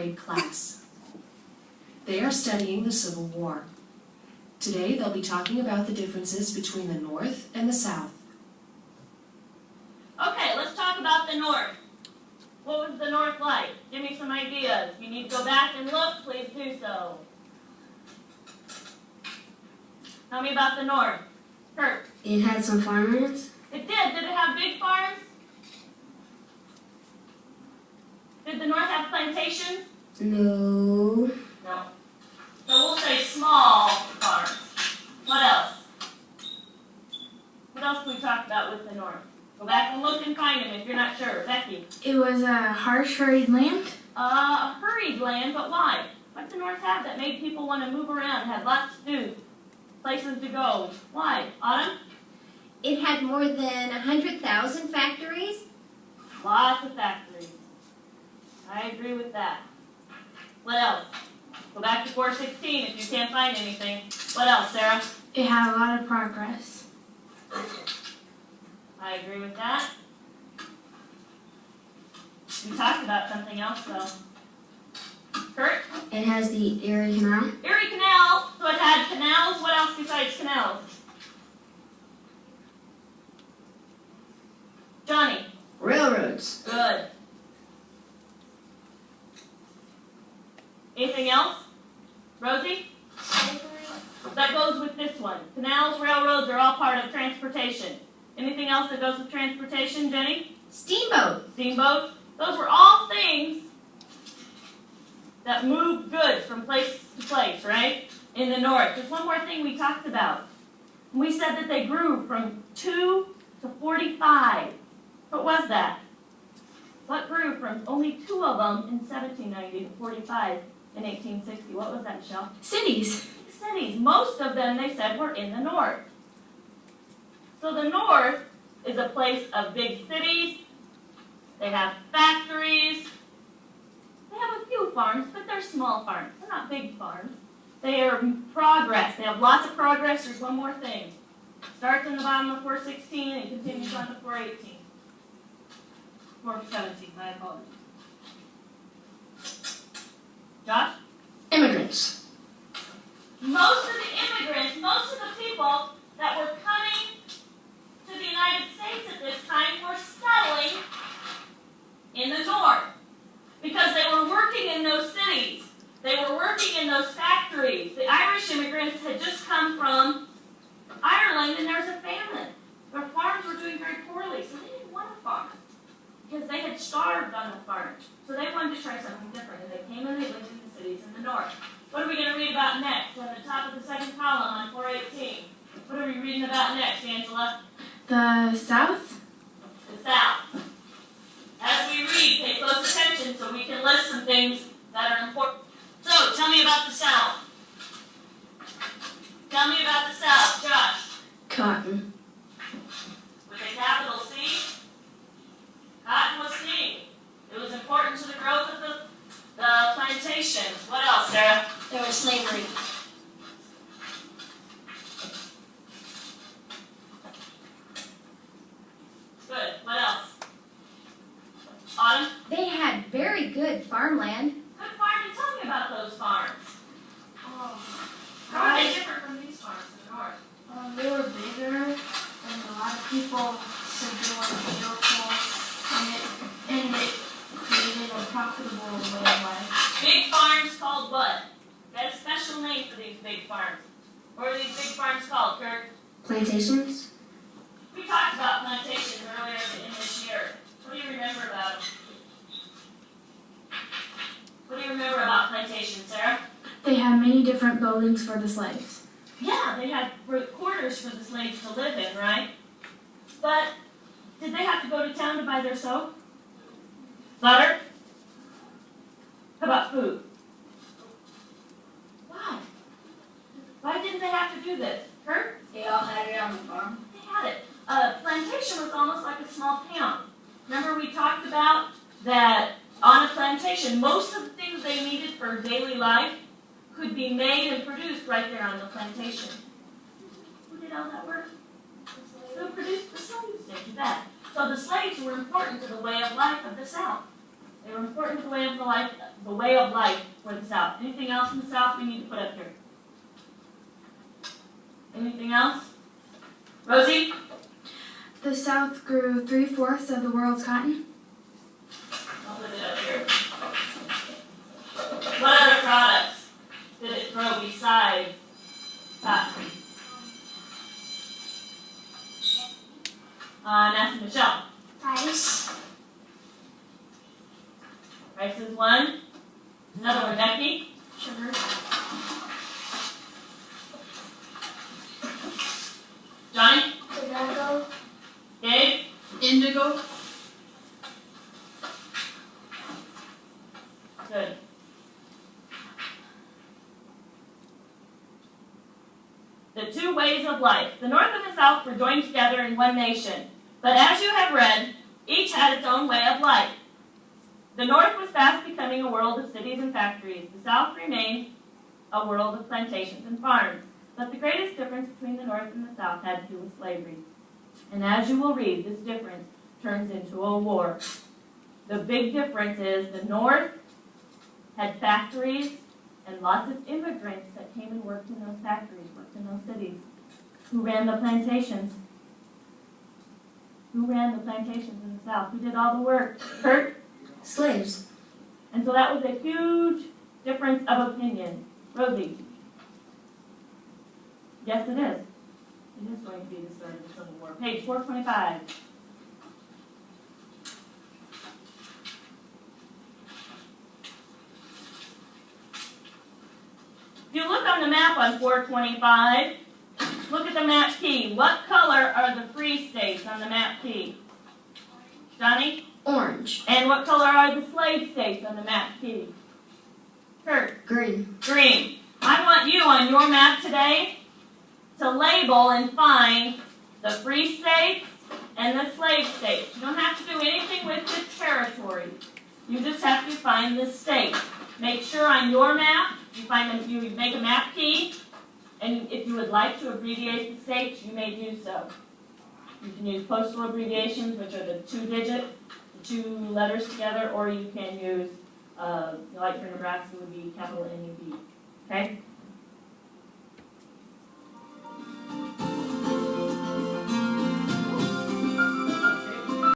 grade class. They are studying the Civil War. Today they'll be talking about the differences between the North and the South. Okay, let's talk about the North. What was the North like? Give me some ideas. If you need to go back and look, please do so. Tell me about the North. Kurt. It had some farmlands. It did. Did it have big farms? Did the North have plantations? No. No. So we'll say small farms. What else? What else can we talk about with the North? Go back and look and find them if you're not sure. Becky. It was a harsh, hurried land. A hurried land, but why? What did the North have that made people want to move around, had lots to do, places to go? Why? Autumn? It had more than 100,000 factories. Lots of factories. I agree with that. What else? Go back to 416 if you can't find anything. What else, Sarah? It had a lot of progress. I agree with that. We talked about something else, though. Kurt? It has the Erie Canal. Erie Canal. So it had canals. What else besides canals? Johnny? Railroads. Good. Anything else? Rosie? That goes with this one. Canals, railroads are all part of transportation. Anything else that goes with transportation, Jenny? Steamboat. Steamboat. Those were all things that moved goods from place to place, right? In the North. There's one more thing we talked about. We said that they grew from 2 to 45. What was that? What grew from only 2 of them in 1790 to 45 in 1860? What was that, Michelle? Cities. Cities. Most of them, they said, were in the North. So the North is a place of big cities. They have factories. They have a few farms, but they're small farms. They're not big farms. They are progress. They have lots of progress. There's one more thing. Starts in the bottom of 416 and continues on to 418. 417, my apologies. Josh? Immigrants. Most of the immigrants, most of the people that were coming to the United States at this time were settling in the North because they were working in those cities. They were working in those factories. The Irish immigrants had just come from Ireland and there was a famine. Their farms were doing very poorly, so they didn't want a farm because they had starved on the farm. So they wanted to try something different, and they came and they lived in the cities in the North. What are we going to read about next? On the top of the second column on 418. What are we reading about next, Angela? The South. The South. As we read, pay close attention so we can list some things that are important. So, tell me about the South. Tell me about the South, Josh. Cotton. With a capital C. Cotton was king. It was important to the growth of the plantations. What else, Sarah? There was slavery. Good. What else? Autumn? They had very good farmland. Good farming. Tell me about those farms. How are they different from these farms in the North? They were bigger, and a lot of people said they were beautiful, and it created a profitable way of life. Big farms called what? They had a special name for these big farms. What are these big farms called, Kurt? Plantations. We talked about plantations earlier in this year. What do you remember about them? What do you remember about plantations, Sarah? They had many different buildings for the slaves. Yeah, they had quarters for the slaves to live in, right? But did they have to go to town to buy their soap? Butter? How about food? Why? Why didn't they have to do this? Kurt? They all had it on the farm. They had it. A plantation was almost like a small town. Remember we talked about that on a plantation, most of the things they needed for daily life could be made and produced right there on the plantation. Who did all that work? Who produced the slaves did that. So the slaves were important to the way of life of the South. They were important to the way of life for the South. Anything else in the South we need to put up here? Anything else? Rosie? The South grew 3/4 of the world's cotton. I'll put it up here. What other products did it grow besides cotton? I'm asking Michelle. Rice. Rice is one. Another one, Becky. Sugar. Johnny? Tobacco. Gabe? Indigo. Good. The two ways of life. The North and the South were joined together in one nation. But as you have read, each had its own way of life. The North was fast becoming a world of cities and factories. The South remained a world of plantations and farms. But the greatest difference between the North and the South had to do with slavery. And as you will read, this difference turns into a war. The big difference is the North had factories and lots of immigrants that came and worked in those factories, worked in those cities. Who ran the plantations? Who ran the plantations in the South? Who did all the work? Kurt? Slaves. And so that was a huge difference of opinion. Rosie? Yes, it is. It is going to be the start of the Civil War. Page 425. If you look on the map on 425, look at the map key. What color are the free states on the map key? Johnny? Orange. And what color are the slave states on the map key? Kurt? Green. Green. I want you on your map today to label and find the free states and the slave states. You don't have to do anything with the territory. You just have to find the state. Make sure on your map you make a map key, and if you would like to abbreviate the states, you may do so. You can use postal abbreviations, which are the two letters together, or you can use, like for Nebraska, would be capital NUB. Okay?